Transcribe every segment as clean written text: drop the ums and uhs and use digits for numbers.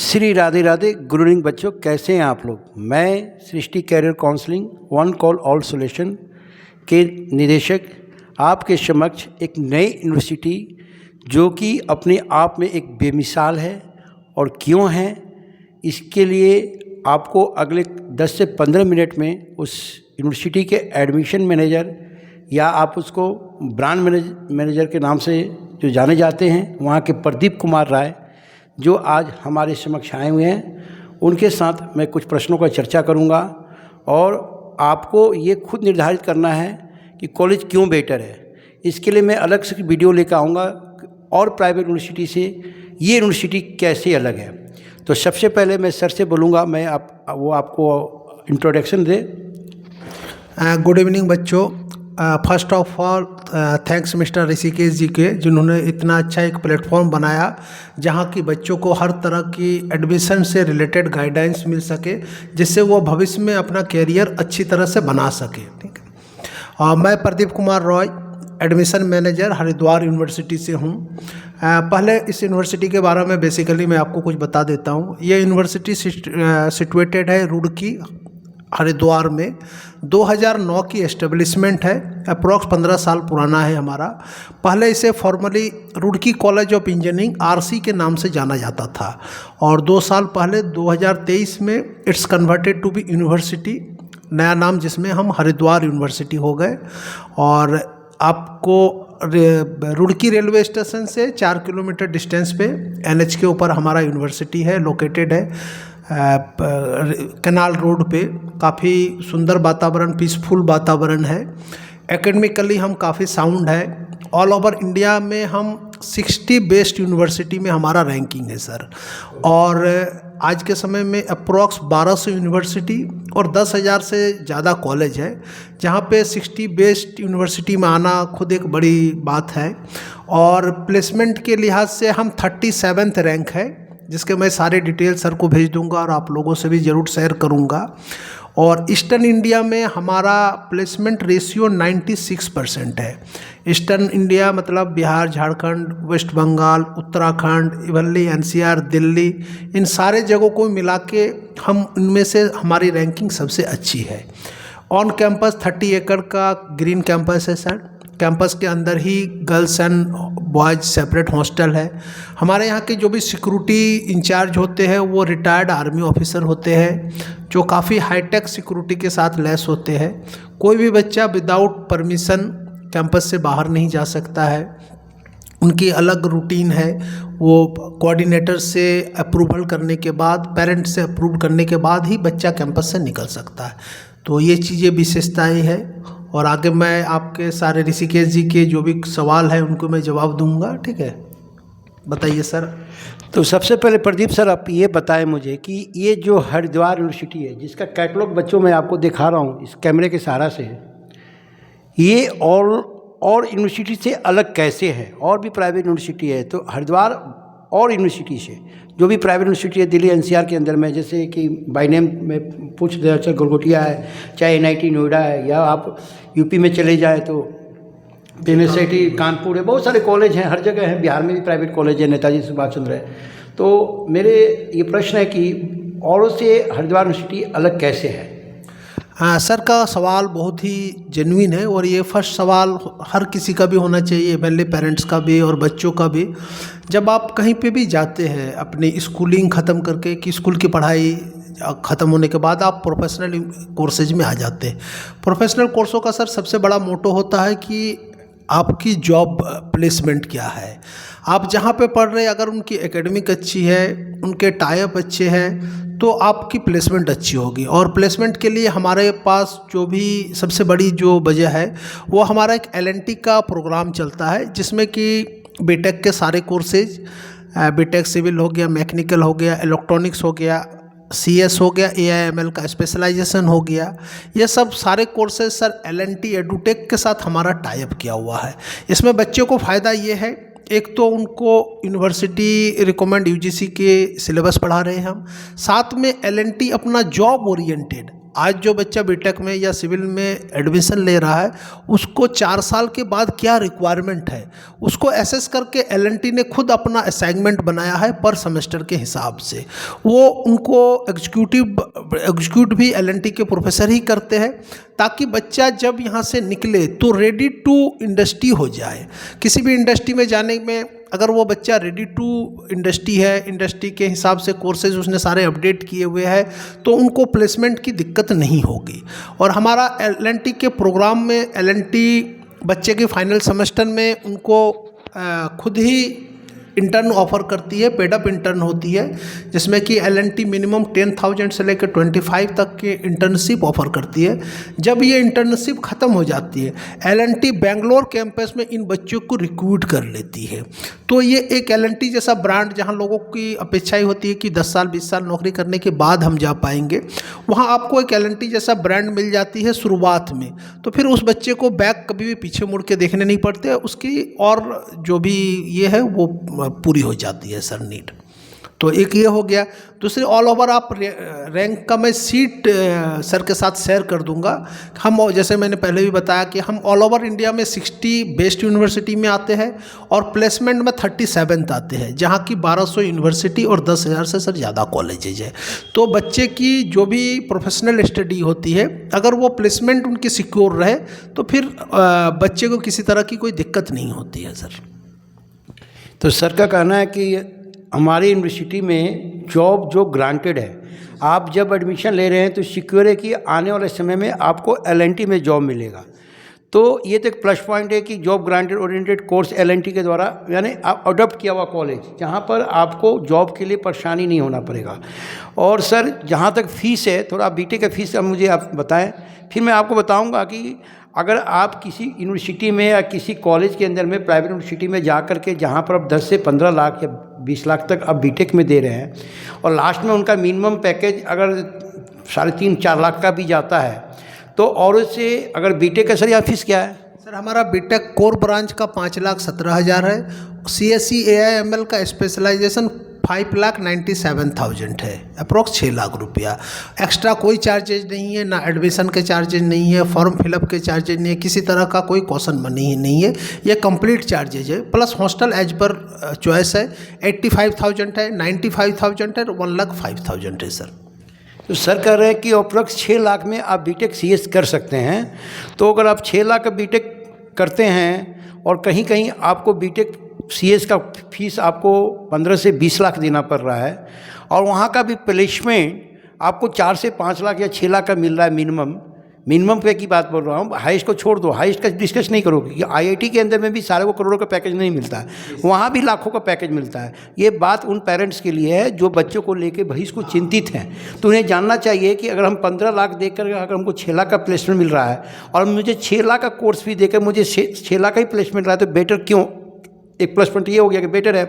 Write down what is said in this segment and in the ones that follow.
Shri Radhe Radhe. Good evening बच्चों, कैसे हैं आप लोग। मैं Srishti career counselling one call all solution के निदेशक आपके समक्ष एक नई यूनिवर्सिटी जो कि अपने आप में एक बेमिसाल है और क्यों है, इसके लिए आपको अगले 10 से 15 मिनट में उस यूनिवर्सिटी के एडमिशन मैनेजर या आप उसको ब्रांड मैनेजर के नाम से जो जाने जाते हैं, वहाँ के प्रदीप कुमार राय जो आज हमारे समक्ष आए हुए हैं, उनके साथ मैं कुछ प्रश्नों का चर्चा करूंगा और आपको ये खुद निर्धारित करना है कि कॉलेज क्यों बेटर है। इसके लिए मैं अलग से वीडियो लेकर आऊँगा और प्राइवेट यूनिवर्सिटी से ये यूनिवर्सिटी कैसे अलग है। तो सबसे पहले मैं सर से बोलूँगा, मैं वो आपको इंट्रोडक्शन दे। गुड इवनिंग बच्चों। First of all thanks mister Rishikesh ji के, जिन्होंने इतना अच्छा एक प्लेटफॉर्म बनाया जहां की बच्चों को हर तरह की एडमिशन से रिलेटेड गाइडेंस मिल सके, जिससे वो भविष्य में अपना कैरियर अच्छी तरह से बना सके। ठीक है। और मैं Pradeep Kumar Roy, admission manager Haridwar university से हूं। पहले इस यूनिवर्सिटी के बारे में बेसिकली मैं आपको कुछ बता देता हूं। ये यूनिवर्सिटी सिचुएटेड है रुड़की, हरिद्वार में। 2009 की एस्टेब्लिशमेंट है, अप्रॉक्स 15 साल पुराना है हमारा। पहले इसे formally Roorkee college of engineering RC के नाम से जाना जाता था और 2 साल पहले 2023 में it's converted to be university, नया नाम जिसमें हम हरिद्वार यूनिवर्सिटी हो गए। और आपको रुड़की रेलवे स्टेशन से 4 किलोमीटर डिस्टेंस पे एनएच के ऊपर हमारा यूनिवर्सिटी है, लोकेटेड है। कैनाल रोड पे काफ़ी सुंदर वातावरण, पीसफुल वातावरण है। एकेडमिकली हम काफ़ी साउंड है। ऑल ओवर इंडिया में हम 60 बेस्ट यूनिवर्सिटी में हमारा रैंकिंग है सर। और आज के समय में अप्रॉक्स 1200 यूनिवर्सिटी और 10,000 से ज़्यादा कॉलेज है, जहाँ पे 60 बेस्ट यूनिवर्सिटी में आना खुद एक बड़ी बात है। और प्लेसमेंट के लिहाज से हम 37th रैंक है, जिसके मैं सारे डिटेल सर को भेज दूंगा और आप लोगों से भी ज़रूर शेयर करूंगा। और ईस्टर्न इंडिया में हमारा प्लेसमेंट रेशियो 96% है। ईस्टर्न इंडिया मतलब बिहार, झारखंड, वेस्ट बंगाल, उत्तराखंड, इवली, एनसीआर, दिल्ली, इन सारे जगहों को मिला के हम इनमें से हमारी रैंकिंग सबसे अच्छी है। ऑन कैंपस 30 एकड़ का ग्रीन कैंपस है सर। कैंपस के अंदर ही girls and boys separate hostel है। हमारे यहाँ के जो भी सिक्योरिटी इंचार्ज होते हैं वो रिटायर्ड आर्मी ऑफिसर होते हैं, जो काफ़ी हाईटेक सिक्योरिटी के साथ लैस होते हैं। कोई भी बच्चा विदाउट परमिशन कैंपस से बाहर नहीं जा सकता है। उनकी अलग रूटीन है, वो कोऑर्डिनेटर से अप्रूवल करने के बाद, पेरेंट्स से अप्रूव करने के बाद ही बच्चा कैंपस से निकल सकता है। तो ये चीज़ें विशेषताएँ हैं। और आगे मैं आपके सारे ऋषिकेश जी के जो भी सवाल हैं उनको मैं जवाब दूंगा। ठीक है, बताइए सर। तो सबसे पहले प्रदीप सर, आप ये बताएं मुझे कि ये जो हरिद्वार यूनिवर्सिटी है, जिसका कैटलॉग बच्चों मैं आपको दिखा रहा हूँ इस कैमरे के सहारा से, ये और यूनिवर्सिटी से अलग कैसे है। और भी प्राइवेट यूनिवर्सिटी है, तो हरिद्वार और यूनिवर्सिटी से जो भी प्राइवेट यूनिवर्सिटी है दिल्ली एनसीआर के अंदर में, जैसे कि बाय नेम में पूछ दे, अच्छा गलगोटिया है, चाहे एनआईटी नोएडा है, या आप यूपी में चले जाए तो यूनिवर्सिटी कानपुर है, बहुत सारे कॉलेज हैं, हर जगह हैं। बिहार में भी प्राइवेट कॉलेज है, नेताजी सुभाष चंद्र है। तो मेरे ये प्रश्न है कि औरों से हरिद्वार यूनिवर्सिटी अलग कैसे है। हाँ सर, का सवाल बहुत ही जेन्युइन है और ये फर्स्ट सवाल हर किसी का भी होना चाहिए, पहले पेरेंट्स का भी और बच्चों का भी। जब आप कहीं पे भी जाते हैं अपनी स्कूलिंग ख़त्म करके, कि स्कूल की पढ़ाई ख़त्म होने के बाद आप प्रोफेशनल कोर्सेज में आ जाते हैं। प्रोफेशनल कोर्सों का सर सबसे बड़ा मोटो होता है कि आपकी जॉब प्लेसमेंट क्या है। आप जहाँ पे पढ़ रहे हैं, अगर उनकी एकेडमिक अच्छी है, उनके टाइप अच्छे हैं, तो आपकी प्लेसमेंट अच्छी होगी। और प्लेसमेंट के लिए हमारे पास जो भी सबसे बड़ी जो वजह है, वो हमारा एक LNT का प्रोग्राम चलता है, जिसमें कि बीटेक के सारे कोर्सेज, बीटेक सिविल हो गया, मैकेनिकल हो गया, इलेक्ट्रॉनिक्स हो गया, CS हो गया, AIML का स्पेशलाइजेशन हो गया, ये सब सारे कोर्सेज सर LNT एडुटेक के साथ हमारा टाइप किया हुआ है। इसमें बच्चों को फ़ायदा ये है, एक तो उनको यूनिवर्सिटी रिकमेंड UGC के सिलेबस पढ़ा रहे हैं हम, साथ में LNT अपना जॉब ओरिएंटेड आज जो बच्चा बीटेक में या सिविल में एडमिशन ले रहा है उसको 4 साल के बाद क्या रिक्वायरमेंट है उसको एसेस करके एलएनटी ने खुद अपना असाइनमेंट बनाया है पर सेमेस्टर के हिसाब से। वो उनको एग्जीक्यूट भी एलएनटी के प्रोफेसर ही करते हैं, ताकि बच्चा जब यहाँ से निकले तो रेडी टू इंडस्ट्री हो जाए। किसी भी इंडस्ट्री में जाने में अगर वो बच्चा रेडी टू इंडस्ट्री है, इंडस्ट्री के हिसाब से कोर्सेज उसने सारे अपडेट किए हुए हैं, तो उनको प्लेसमेंट की दिक्कत नहीं होगी। और हमारा एलएनटी के प्रोग्राम में एलएनटी बच्चे के फाइनल सेमेस्टर में उनको खुद ही इंटर्न ऑफर करती है, पेड अप इंटर्न होती है, जिसमें कि एलएनटी मिनिमम 10,000 से लेकर 25 तक के इंटर्नशिप ऑफर करती है। जब ये इंटर्नशिप ख़त्म हो जाती है एलएनटी बेंगलोर कैंपस में इन बच्चों को रिक्रूट कर लेती है। तो ये एक एलएनटी जैसा ब्रांड, जहाँ लोगों की अपेक्षाएं होती है कि 10 साल 20 साल नौकरी करने के बाद हम जा पाएंगे, वहाँ आपको एक एलएनटी जैसा ब्रांड मिल जाती है शुरुआत में। तो फिर उस बच्चे को बैक कभी भी पीछे मुड़ के देखने नहीं पड़ते, उसकी और जो भी ये है वो पूरी हो जाती है सर नीड। तो एक ये हो गया। दूसरी, ऑल ओवर आप रैंक का मैं सीट सर के साथ शेयर कर दूंगा। हम, जैसे मैंने पहले भी बताया कि हम ऑल ओवर इंडिया में 60 बेस्ट यूनिवर्सिटी में आते हैं और प्लेसमेंट में 37th आते हैं, जहाँ की 1200 यूनिवर्सिटी और 10,000 से सर ज़्यादा कॉलेजेज है। तो बच्चे की जो भी प्रोफेशनल स्टडी होती है, अगर वो प्लेसमेंट उनकी सिक्योर रहे तो फिर बच्चे को किसी तरह की कोई दिक्कत नहीं होती है सर। तो सर का कहना है कि हमारी यूनिवर्सिटी में जॉब जो ग्रांटेड है, आप जब एडमिशन ले रहे हैं तो सिक्योर है कि आने वाले समय में आपको एलएनटी में जॉब मिलेगा। तो ये तो एक प्लस पॉइंट है कि job granted oriented course LNT के द्वारा, यानी आप अडॉप्ट किया हुआ कॉलेज, जहाँ पर आपको जॉब के लिए परेशानी नहीं होना पड़ेगा। और सर जहाँ तक फ़ीस है, थोड़ा बीटेक का फ़ीस मुझे आप बताएं, फिर मैं आपको बताऊँगा कि अगर आप किसी यूनिवर्सिटी में या किसी कॉलेज के अंदर में, प्राइवेट यूनिवर्सिटी में जा कर के जहाँ पर आप 10 से 15 लाख या 20 लाख तक आप बीटेक में दे रहे हैं और लास्ट में उनका मिनिमम पैकेज अगर 3.5-4 लाख का भी जाता है, तो और से अगर बीटेक का सर यहाँ फीस क्या है? सर हमारा बीटेक कोर ब्रांच का 5,17,000 है। CSE AIML का स्पेशलाइजेशन 5,97,000 है, अप्रोक्स 6 लाख रुपया। एक्स्ट्रा कोई चार्जेज नहीं है, ना एडमिशन के चार्जेज नहीं है, फॉर्म फिलअप के चार्जेज नहीं है, किसी तरह का कोई कॉशन मनी नहीं है, ये कंप्लीट चार्जेज है। Plus hostel as per choice है। 85,000 है, 95,000 है, 1,05,000 है सर। तो सर कह रहे हैं कि अप्रोक्स 6 लाख में आप बीटेक CS कर सकते हैं। तो अगर आप 6 लाख का बीटेक करते हैं और कहीं कहीं आपको बीटेक CS का फीस आपको 15 से 20 लाख देना पड़ रहा है, और वहाँ का भी प्लेसमेंट आपको 4 से 5 लाख या 6 लाख का मिल रहा है मिनिमम पे की बात बोल रहा हूँ। हाईएस्ट को छोड़ दो, हाईएस्ट का डिस्कस नहीं करो, क्योंकि IIT के अंदर में भी सारे को करोड़ों का पैकेज नहीं मिलता है, वहाँ भी लाखों का पैकेज मिलता है। ये बात उन पेरेंट्स के लिए है जो बच्चों को लेके भविष्य को चिंतित हैं। तो उन्हें जानना चाहिए कि अगर हम 15 लाख देकर अगर हमको 6 लाख का प्लेसमेंट मिल रहा है और मुझे 6 लाख का कोर्स फी देकर मुझे 6 लाख का ही प्लेसमेंट रहा है, तो बेटर क्यों? एक प्लस पॉइंट ये हो गया कि बेटर है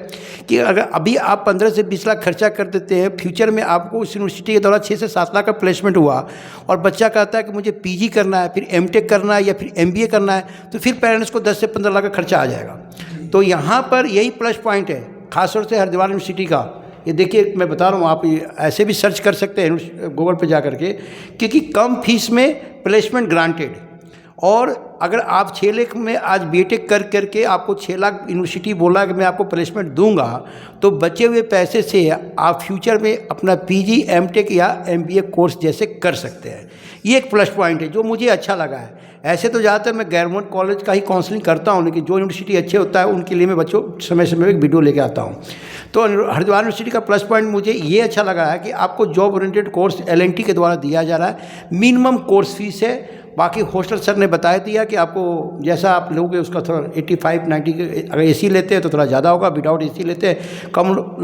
कि अगर अभी आप 15 से 20 लाख खर्चा कर देते हैं, फ्यूचर में आपको उस यूनिवर्सिटी के द्वारा 6 से 7 लाख का प्लेसमेंट हुआ और बच्चा कहता है कि मुझे PG करना है, फिर MTech करना है या फिर MBA करना है, तो फिर पेरेंट्स को 10 से 15 लाख का खर्चा आ जाएगा। तो यहाँ पर यही प्लस पॉइंट है, खासतौर से हरिद्वार यूनिवर्सिटी का। ये देखिए, मैं बता रहा हूँ, आप ऐसे भी सर्च कर सकते हैं गूगल पर जा करके, क्योंकि कम फीस में प्लेसमेंट ग्रांटेड। और अगर आप 6 लाख में आज बीटेक कर करके आपको 6 लाख यूनिवर्सिटी बोला कि मैं आपको प्लेसमेंट दूंगा, तो बचे हुए पैसे से आप फ्यूचर में अपना PG MTech या MBA कोर्स जैसे कर सकते हैं। ये एक प्लस पॉइंट है जो मुझे अच्छा लगा है। ऐसे तो ज़्यादातर मैं गवर्नमेंट कॉलेज का ही काउंसलिंग करता हूँ, लेकिन जो यूनिवर्सिटी अच्छे होता है उनके लिए मैं बच्चों समय समय एक वीडियो लेके आता हूँ। तो हरिद्वार यूनिवर्सिटी का प्लस पॉइंट मुझे ये अच्छा लगा है कि आपको जॉब ओरिएंटेड कोर्स LNT के द्वारा दिया जा रहा है। मिनिमम कोर्स फीस है, बाकी हॉस्टल सर ने बता दिया कि आपको जैसा आप लोगे उसका थोड़ा 85-90 के, अगर AC लेते हैं तो थोड़ा ज़्यादा होगा, विदाउट AC लेते हैं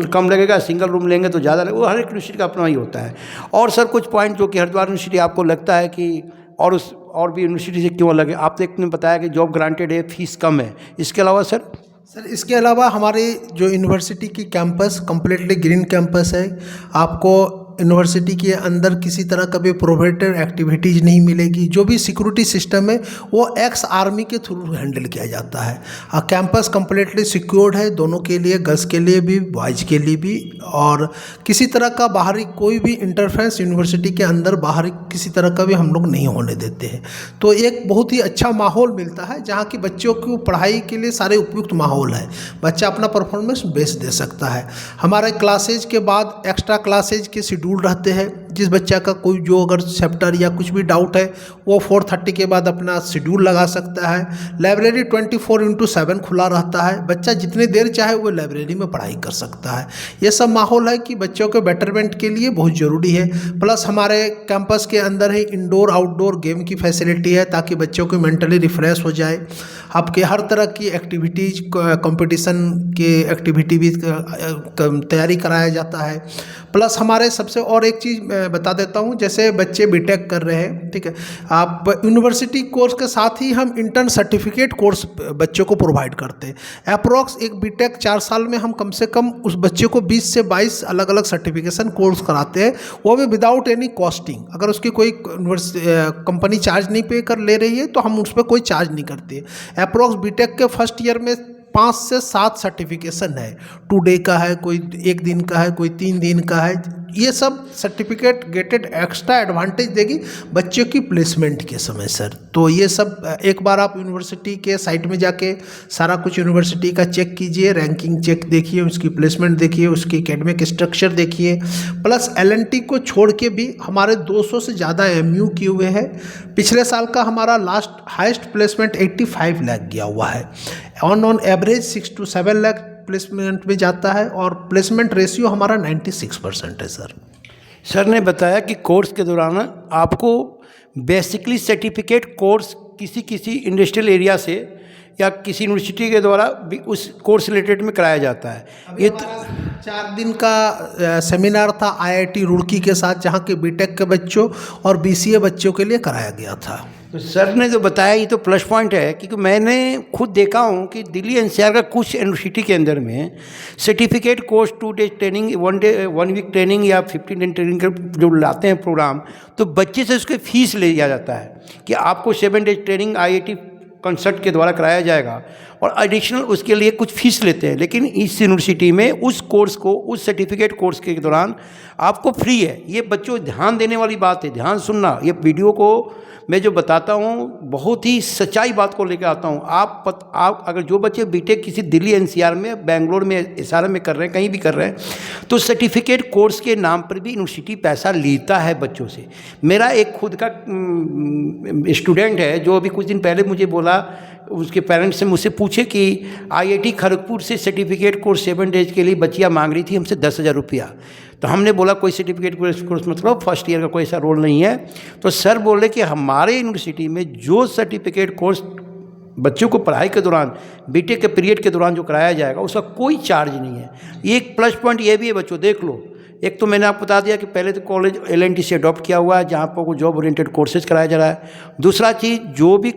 कम लगेगा, सिंगल रूम लेंगे तो ज़्यादा लगेगा। वो हर एक यूनिवर्सिटी का अपना ही होता है। और सर कुछ पॉइंट जो कि हरिद्वार यूनिवर्सिटी आपको लगता है कि और भी यूनिवर्सिटी से क्यों अलग है, आप तो एक ने बताया कि जॉब ग्रांटेड है, फीस कम है, इसके अलावा सर? सर इसके अलावा हमारी जो यूनिवर्सिटी की कैंपस कम्प्लीटली ग्रीन कैंपस है। आपको यूनिवर्सिटी के अंदर किसी तरह का भी प्रोहिबिटेड एक्टिविटीज़ नहीं मिलेगी। जो भी सिक्योरिटी सिस्टम है वो एक्स आर्मी के थ्रू हैंडल किया जाता है। कैंपस कम्प्लीटली सिक्योर्ड है, दोनों के लिए, गर्ल्स के लिए भी, बॉयज़ के लिए भी। और किसी तरह का बाहरी कोई भी इंटरफेरेंस यूनिवर्सिटी के अंदर बाहरी किसी तरह का भी हम लोग नहीं होने देते हैं। तो एक बहुत ही अच्छा माहौल मिलता है जहाँ की बच्चों को पढ़ाई के लिए सारे उपयुक्त माहौल है, बच्चा अपना परफॉर्मेंस बेस्ट दे सकता है। हमारे क्लासेज के बाद एक्स्ट्रा क्लासेज के शेड्यूल रहते हैं। जिस बच्चा का कोई जो अगर चैप्टर या कुछ भी डाउट है वो 4:30 के बाद अपना शेड्यूल लगा सकता है। लाइब्रेरी 24/7 खुला रहता है, बच्चा जितनी देर चाहे वो लाइब्रेरी में पढ़ाई कर सकता है। ये सब माहौल है कि बच्चों के बेटरमेंट के लिए बहुत ज़रूरी है। प्लस हमारे कैंपस के अंदर ही इंडोर आउटडोर गेम की फैसिलिटी है ताकि बच्चों को मेंटली रिफ्रेश हो जाए। आपके हर तरह की एक्टिविटीज़, कंपटीशन के एक्टिविटी भी तैयारी कराया जाता है। प्लस हमारे सबसे और एक चीज़ मैं बता देता हूँ, जैसे बच्चे बीटेक कर रहे हैं, ठीक है, आप यूनिवर्सिटी कोर्स के साथ ही हम इंटर्न सर्टिफिकेट कोर्स बच्चों को प्रोवाइड करते हैं। अप्रॉक्स एक बीटेक 4 साल में हम कम से कम उस बच्चे को 20 से 22 अलग अलग सर्टिफिकेशन कोर्स कराते हैं, वो भी विदाउट एनी कॉस्टिंग। अगर उसकी कोई कंपनी चार्ज नहीं पे कर ले रही है तो हम उस पर कोई चार्ज नहीं करते। अप्रॉक्स बीटेक के फर्स्ट ईयर में 5 से 7 सर्टिफिकेशन है। 2 डे का है, कोई 1 दिन का है, कोई 3 दिन का है। ये सब सर्टिफिकेट गेटेड एक्स्ट्रा एडवांटेज देगी बच्चों की प्लेसमेंट के समय सर। तो ये सब एक बार आप यूनिवर्सिटी के साइट में जाके सारा कुछ यूनिवर्सिटी का चेक कीजिए, रैंकिंग चेक देखिए, उसकी प्लेसमेंट देखिए, उसकी एकेडमिक स्ट्रक्चर देखिए। प्लस LNT को छोड़ के भी हमारे 200 से ज़्यादा MU किए हुए हैं। पिछले साल का हमारा लास्ट हाइस्ट प्लेसमेंट 85 लाख गया हुआ है। On average 6 to 7 lakh placement में जाता है और प्लेसमेंट रेशियो हमारा 96% है सर। सर ने बताया कि कोर्स के दौरान आपको बेसिकली सर्टिफिकेट कोर्स किसी इंडस्ट्रियल एरिया से या किसी यूनिवर्सिटी के द्वारा भी उस कोर्स रिलेटेड में कराया जाता है। ये 4 दिन का सेमिनार था IIT रुड़की के साथ, जहाँ के बीटेक के बच्चों और BCA बच्चों के लिए कराया गया था। तो सर ने जो बताया ये तो प्लस पॉइंट है, क्योंकि मैंने खुद देखा हूँ कि दिल्ली NCR का कुछ यूनिवर्सिटी के अंदर में certificate course 2 days training, 1 week training या 15 दिन ट्रेनिंग का जो लाते हैं प्रोग्राम, तो बच्चे से उसके फीस ले लिया जाता है कि आपको 7 डेज ट्रेनिंग IIT कंसर्ट के द्वारा कराया जाएगा और एडिशनल उसके लिए कुछ फीस लेते हैं। लेकिन इस यूनिवर्सिटी में उस कोर्स को, उस सर्टिफिकेट कोर्स के दौरान आपको फ्री है। ये बच्चों ध्यान देने वाली बात है, ध्यान सुनना। ये वीडियो को मैं जो बताता हूँ बहुत ही सच्चाई बात को लेकर आता हूँ। आप अगर जो बच्चे बीटेक किसी दिल्ली NCR में, बेंगलोर में, SRM में कर रहे हैं, कहीं भी कर रहे हैं, तो सर्टिफिकेट कोर्स के नाम पर भी यूनिवर्सिटी पैसा लेता है बच्चों से। मेरा एक खुद का स्टूडेंट है जो अभी कुछ दिन पहले मुझे बोला, उसके पेरेंट्स से मुझसे पूछे कि IIT खड़गपुर से सर्टिफिकेट कोर्स 7 डेज के लिए बच्चियाँ मांग रही थी हमसे 10,000 रुपया। तो हमने बोला कोई सर्टिफिकेट कोर्स मतलब फर्स्ट ईयर का कोई ऐसा रोल नहीं है। तो सर बोले कि हमारे यूनिवर्सिटी में जो सर्टिफिकेट कोर्स बच्चों को पढ़ाई के दौरान, बीटेक के पीरियड के दौरान जो कराया जाएगा उसका कोई चार्ज नहीं है। एक प्लस पॉइंट ये भी है बच्चों, देख लो। एक तो मैंने आपको बता दिया कि पहले तो कॉलेज LNT से अडॉप्ट किया हुआ है जहाँ पर जॉब ओरिएंटेड कोर्सेज कराया जा रहा है। दूसरा चीज़, जो भी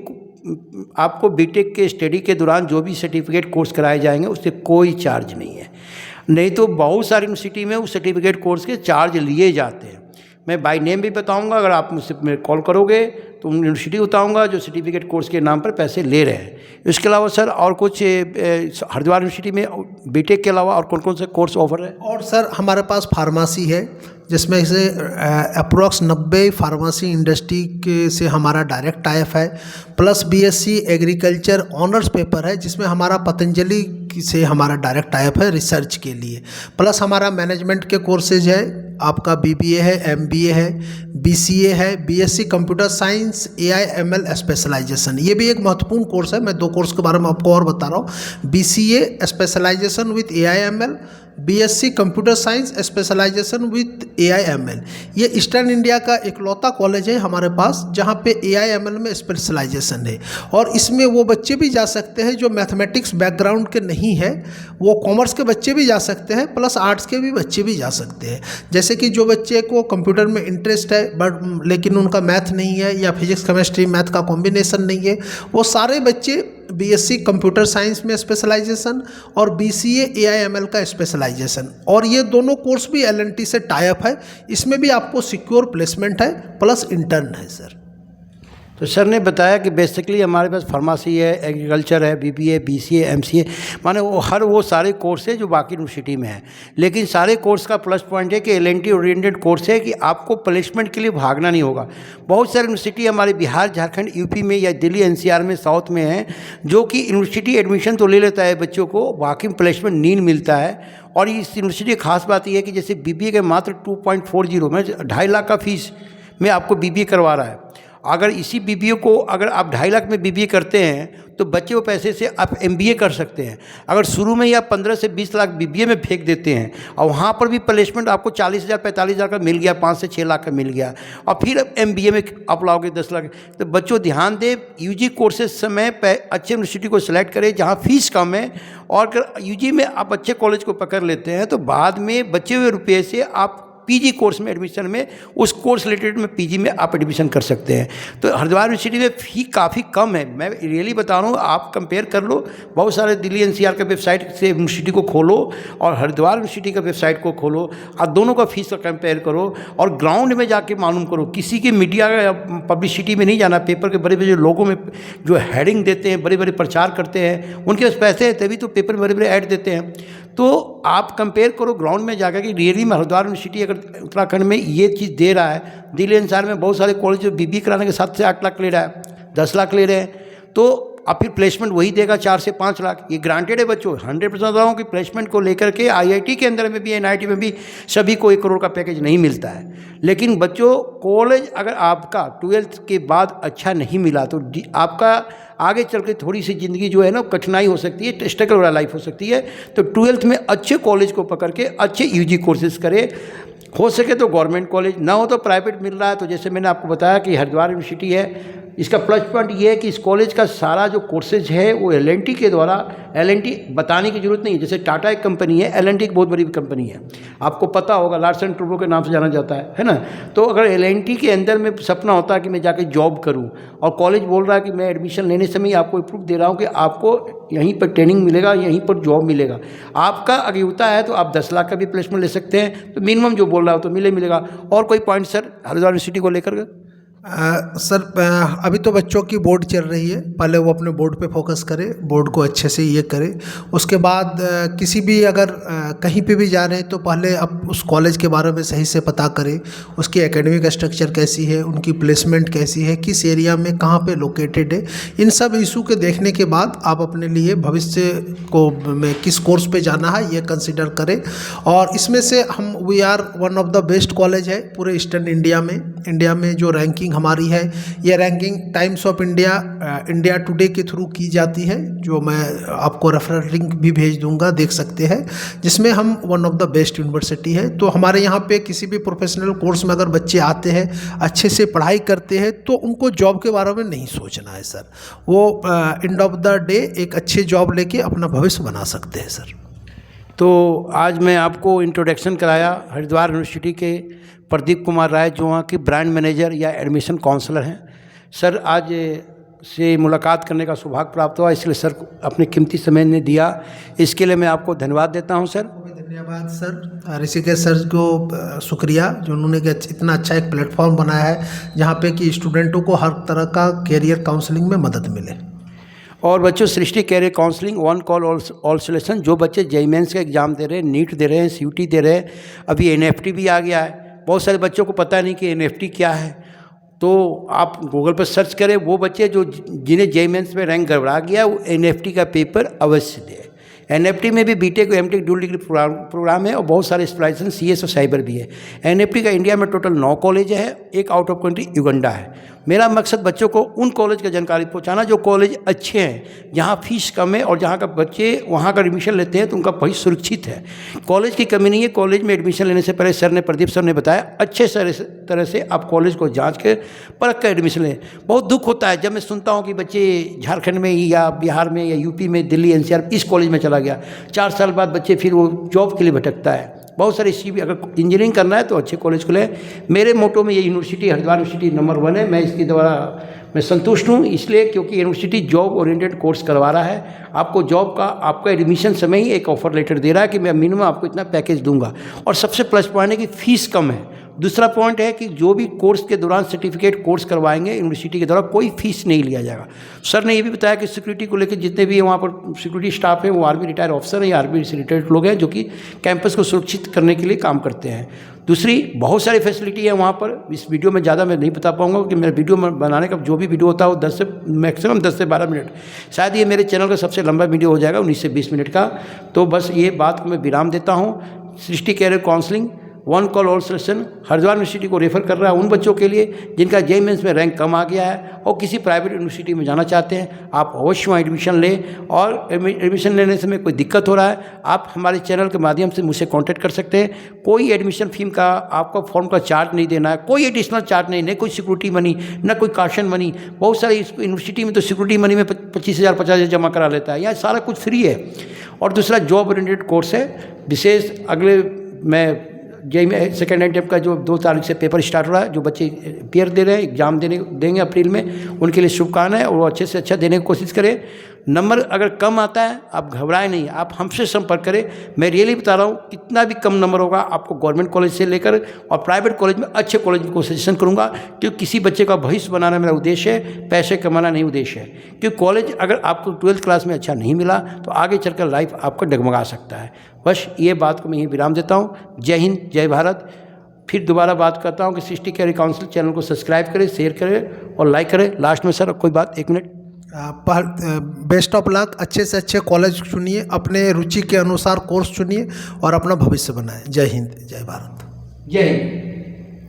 आपको बीटेक के स्टडी के दौरान जो भी सर्टिफिकेट कोर्स कराए जाएंगे उससे कोई चार्ज नहीं है। नहीं तो बहुत सारी यूनिवर्सिटी में उस सर्टिफिकेट कोर्स के चार्ज लिए जाते हैं। मैं बाय नेम भी बताऊंगा, अगर आप मुझसे कॉल करोगे तो यूनिवर्सिटी बताऊंगा जो सर्टिफिकेट कोर्स के नाम पर पैसे ले रहे हैं। इसके अलावा सर और कुछ हरिद्वार यूनिवर्सिटी में बीटेक के अलावा और कौन कौन से कोर्स ऑफर है? और सर हमारे पास फार्मेसी है, जिसमें से अप्रॉक्स 90 फार्मेसी इंडस्ट्री के से हमारा डायरेक्ट टाइप है। Plus BSc agriculture honours paper है जिसमें हमारा पतंजलि से हमारा डायरेक्ट टाइप है रिसर्च के लिए। प्लस हमारा मैनेजमेंट के कोर्सेज है, आपका BBA है, MBA है, BCA है, BSc computer science, AI ML specialisation. ये भी एक महत्वपूर्ण कोर्स है। मैं 2 कोर्स के बारे में आपको और बता रहा हूँ। BCA specialisation with AI ML, BSc computer science specialisation with AI ML। ये ईस्टर्न इंडिया का इकलौता कॉलेज है हमारे पास जहाँ पे AI ML में स्पेशलाइजेशन है। और इसमें वो बच्चे भी जा सकते हैं जो मैथमेटिक्स बैकग्राउंड के नहीं है, वो कॉमर्स के बच्चे भी जा सकते हैं, प्लस आर्ट्स के भी बच्चे भी जा सकते हैं। जैसे कि जो बच्चे को कंप्यूटर में इंटरेस्ट है बट लेकिन उनका मैथ नहीं है या फिजिक्स केमिस्ट्री मैथ का कॉम्बिनेशन नहीं है, वो सारे बच्चे बीएससी कंप्यूटर साइंस में स्पेशलाइजेशन और बीसीए एआईएमएल का स्पेशलाइजेशन। और ये दोनों कोर्स भी एलएनटी से टाई अप है। इसमें भी आपको सिक्योर प्लेसमेंट है प्लस इंटर्न है सर। तो सर ने बताया कि बेसिकली हमारे पास फार्मेसी है, एग्रीकल्चर है, बीबीए, बीसीए, एमसीए, माने वो सारे कोर्स है जो बाकी यूनिवर्सिटी में है। लेकिन सारे कोर्स का प्लस पॉइंट है कि एलएनटी ओरिएंटेड कोर्स है कि आपको प्लेसमेंट के लिए भागना नहीं होगा। बहुत सारी यूनिवर्सिटी हमारे बिहार, झारखंड, यूपी में या दिल्ली एनसीआर में, साउथ में है, जो कि यूनिवर्सिटी एडमिशन तो ले लेता है बच्चों को, बाकी प्लेसमेंट नहीं मिलता है। और इस यूनिवर्सिटी की खास बात यह है कि जैसे बीबीए के मात्र 2.40 में 2.5 लाख का फीस में आपको बीबीए करवा रहा है। अगर इसी बीबीए को अगर आप 2.5 लाख में बीबीए करते हैं तो बच्चे वो पैसे से आप एमबीए कर सकते हैं। अगर शुरू में ही आप 15 से 20 लाख बीबीए में फेंक देते हैं और वहाँ पर भी प्लेसमेंट आपको 40,000 45,000 का मिल गया, 5 से 6 लाख का मिल गया, और फिर एमबीए में आप लाओगे 10 लाख। तो बच्चों ध्यान दें, यूजी कोर्सेज समय अच्छे यूनिवर्सिटी को सिलेक्ट करें जहाँ फीस कम है। और अगर यूजी में आप अच्छे कॉलेज को पकड़ लेते हैं तो बाद में बचे हुए रुपये से आप पीजी कोर्स में एडमिशन में उस कोर्स रिलेटेड में पीजी में आप एडमिशन कर सकते हैं। तो हरिद्वार यूनिवर्सिटी में फ़ी काफ़ी कम है, मैं रियली बता रहा हूँ। आप कंपेयर कर लो, बहुत सारे दिल्ली एनसीआर के वेबसाइट से यूनिवर्सिटी को खोलो और हरिद्वार यूनिवर्सिटी का वेबसाइट को खोलो और दोनों का फीस का कंपेयर करो और ग्राउंड में जाके मालूम करो। किसी की मीडिया या पब्लिसिटी में नहीं जाना। पेपर के बड़े बड़े लोगों में जो हेडिंग देते हैं, बड़े बड़े प्रचार करते हैं, उनके पास पैसे हैं तभी तो पेपर में बड़े बड़े ऐड देते हैं। तो आप कंपेयर करो ग्राउंड में जाकर कि रियली में हरिद्वार यूनिवर्सिटी अगर उत्तराखंड में ये चीज़ दे रहा है। दिल्ली एनसीआर में बहुत सारे कॉलेज जो बीबी कराने के 7 से 8 लाख ले रहा है, 10 लाख ले रहे हैं, तो अब फिर प्लेसमेंट वही देगा 4 से 5 लाख। ये ग्रांटेड है बच्चों, 100% बता रहा हूँ कि प्लेसमेंट को लेकर के आईआईटी के अंदर में भी, एनआईटी में भी सभी को 1 करोड़ का पैकेज नहीं मिलता है। लेकिन बच्चों कॉलेज अगर आपका 12th के बाद अच्छा नहीं मिला तो आपका आगे चल के थोड़ी सी ज़िंदगी जो है ना कठिनाई हो सकती है, स्ट्रगल वाला लाइफ हो सकती है। तो 12th में अच्छे कॉलेज को पकड़ के अच्छे यूजी कोर्सेज करें, हो सके तो गवर्नमेंट कॉलेज, ना हो तो प्राइवेट मिल रहा है। तो जैसे मैंने आपको बताया कि हरिद्वार यूनिवर्सिटी है, इसका प्लस पॉइंट ये है कि इस कॉलेज का सारा जो कोर्सेज है वो एलएनटी के द्वारा, एलएनटी बताने की ज़रूरत नहीं है। जैसे टाटा एक कंपनी है, एलएनटी एक बहुत बड़ी कंपनी है, आपको पता होगा, लार्सन टुब्रो के नाम से जाना जाता है ना। तो अगर एलएनटी के अंदर में सपना होता है कि मैं जाके जॉब करूं और कॉलेज बोल रहा है कि मैं एडमिशन लेने समय आपको प्रूफ दे रहा हूं कि आपको यहीं पर ट्रेनिंग मिलेगा, यहीं पर जॉब मिलेगा, आपका अयोग्यता है तो आप 10 लाख का भी प्लेसमेंट ले सकते हैं। तो मिनिमम जो बोल रहा हो तो मिलेगा। और कोई पॉइंट सर हरिद्वार यूनिवर्सिटी को लेकर? सर अभी तो बच्चों की बोर्ड चल रही है, पहले वो अपने बोर्ड पे फोकस करें, बोर्ड को अच्छे से ये करें। उसके बाद किसी भी अगर कहीं पे भी जा रहे हैं तो पहले आप उस कॉलेज के बारे में सही से पता करें, उसकी एकेडमिक स्ट्रक्चर कैसी है, उनकी प्लेसमेंट कैसी है, किस एरिया में कहाँ पे लोकेटेड है। इन सब इशू के देखने के बाद आप अपने लिए भविष्य को में किस कोर्स पे जाना है ये कंसिडर करें। और इसमें से हम we are one of the best college है पूरे ईस्टर्न इंडिया में जो रैंकिंग हमारी है, ये ranking times of India today के थ्रू की जाती है, जो मैं आपको रेफरल लिंक भी भेज दूंगा, देख सकते हैं, जिसमें हम one of the best university है। तो हमारे यहाँ पे किसी भी प्रोफेशनल कोर्स में अगर बच्चे आते हैं, अच्छे से पढ़ाई करते हैं, तो उनको जॉब के बारे में नहीं सोचना है सर। वो एंड ऑफ द डे एक अच्छी जॉब लेके अपना भविष्य बना सकते हैं सर। तो आज मैं आपको इंट्रोडक्शन कराया हरिद्वार यूनिवर्सिटी के प्रदीप कुमार राय, जो वहाँ के ब्रांड मैनेजर या एडमिशन काउंसलर हैं। सर आज से मुलाकात करने का सौभाग्य प्राप्त हुआ, इसलिए सर अपने कीमती समय ने दिया, इसके लिए मैं आपको धन्यवाद देता हूं सर। धन्यवाद सर, ऋषिकेश सर को शुक्रिया जो उन्होंने इतना अच्छा एक प्लेटफॉर्म बनाया है जहाँ पे कि स्टूडेंटों को हर तरह का कैरियर काउंसलिंग में मदद मिले। और बच्चों Srishti career counselling one call all solution, जो बच्चे जेईई मेंस का एग्ज़ाम दे रहे हैं, नीट दे रहे हैं, सीयूटी दे रहे हैं, अभी एनएफटी भी आ गया है, बहुत सारे बच्चों को पता नहीं कि एनएफटी क्या है। तो आप गूगल पर सर्च करें, वो बच्चे जो जिन्हें जेईई मेंस में रैंक गड़बड़ा गया वो एनएफटी का पेपर अवश्य दें। एनएफटी में भी BTech MTech dual degree programme है और बहुत सारे स्पेशलाइजेशन सीएस और साइबर भी है। एनएफटी का इंडिया में टोटल 9 कॉलेज है, एक आउट ऑफ कंट्री युगांडा है। मेरा मकसद बच्चों को उन कॉलेज का जानकारी पहुंचाना जो कॉलेज अच्छे हैं, जहां फीस कम है और जहां का बच्चे वहां का एडमिशन लेते हैं तो उनका भविष्य सुरक्षित है। कॉलेज की कमी नहीं है। कॉलेज में एडमिशन लेने से पहले सर ने, प्रदीप सर ने बताया, अच्छे तरह से आप कॉलेज को जांच के परख कर एडमिशन लें। बहुत दुख होता है जब मैं सुनता हूँ कि बच्चे झारखंड में या बिहार में या यूपी में, दिल्ली एनसीआर इस कॉलेज में चला गया, 4 साल बाद बच्चे फिर वो जॉब के लिए भटकता है। बहुत सारी इसी भी, अगर इंजीनियरिंग करना है तो अच्छे कॉलेज खुले। मेरे मोटो में ये यूनिवर्सिटी हरिद्वार यूनिवर्सिटी नंबर 1 है। मैं इसके द्वारा मैं संतुष्ट हूँ इसलिए क्योंकि यूनिवर्सिटी जॉब ओरिएंटेड कोर्स करवा रहा है। आपको जॉब का आपका एडमिशन समय ही एक ऑफर लेटर दे रहा है कि मैं मिनिमम आपको इतना पैकेज दूंगा, और सबसे प्लस पॉइंट है कि फ़ीस कम है। दूसरा पॉइंट है कि जो भी कोर्स के दौरान सर्टिफिकेट कोर्स करवाएंगे यूनिवर्सिटी के द्वारा कोई फीस नहीं लिया जाएगा। सर ने ये भी बताया कि सिक्योरिटी को लेकर जितने भी वहाँ पर सिक्योरिटी स्टाफ हैं वो आर्मी रिटायर्ड ऑफिसर हैं या आर्मी से रिटायर्ड लोग हैं जो कि कैंपस को सुरक्षित करने के लिए काम करते हैं। दूसरी बहुत सारी फैसिलिटी है वहाँ पर, इस वीडियो में ज़्यादा मैं नहीं बता पाऊँगा कि मेरा वीडियो बनाने का जो भी वीडियो होता है वो 10 से मैक्सिमम 10 से 12 मिनट, शायद ये मेरे चैनल का सबसे लंबा वीडियो हो जाएगा 19 से 20 मिनट का। तो बस ये बात को मैं विराम देता हूँ। Srishti career counselling one call all session Haridwar university को रेफर कर रहा है उन बच्चों के लिए जिनका जेईई मेंस में रैंक कम आ गया है और किसी प्राइवेट यूनिवर्सिटी में जाना चाहते हैं। आप अवश्य वहाँ एडमिशन लें, और एडमिशन लेने से में कोई दिक्कत हो रहा है आप हमारे चैनल के माध्यम से मुझसे कांटेक्ट कर सकते हैं। कोई एडमिशन फीम का आपको फॉर्म का चार्ज नहीं देना है, कोई एडिशनल चार्ज नहीं, न कोई सिक्योरिटी मनी न कोई काशन मनी। बहुत सारी यूनिवर्सिटी में तो सिक्योरिटी मनी में 25,000 50,000 जमा करा लेता है, यहाँ सारा कुछ फ्री है। और दूसरा जॉब ओरिएंटेड कोर्स है विशेष। अगले मैं जेईई में सेकेंड अटेम्प्ट का जो 2 तारीख से पेपर स्टार्ट हो रहा है, जो बच्चे पेपर दे रहे हैं एग्जाम देंगे अप्रैल में, उनके लिए शुभकामनाएं और वो अच्छे से अच्छा देने की कोशिश करें। नंबर अगर कम आता है आप घबराएं नहीं, आप हमसे संपर्क करें। मैं रियली बता रहा हूँ कितना भी कम नंबर होगा आपको गवर्नमेंट कॉलेज से लेकर और प्राइवेट कॉलेज में अच्छे कॉलेज को सजेशन करूँगा, क्योंकि किसी बच्चे का भविष्य बनाना मेरा उद्देश्य है, पैसे कमाना नहीं उद्देश्य है। क्योंकि कॉलेज अगर आपको 12th क्लास में अच्छा नहीं मिला तो आगे चलकर लाइफ आपका डगमगा सकता है। बस ये बात को मैं यहीं विराम देता हूँ। जय हिंद, जय भारत। फिर दोबारा बात करता हूँ कि सृष्टि कैरियर काउंसिल चैनल को सब्सक्राइब करें, शेयर करें और लाइक करें। लास्ट में सर कोई बात 1 मिनट। बेस्ट ऑफ लक, अच्छे से अच्छे कॉलेज चुनिए, अपने रुचि के अनुसार कोर्स चुनिए और अपना भविष्य बनाएं। जय हिंद, जय भारत। जय हिंद।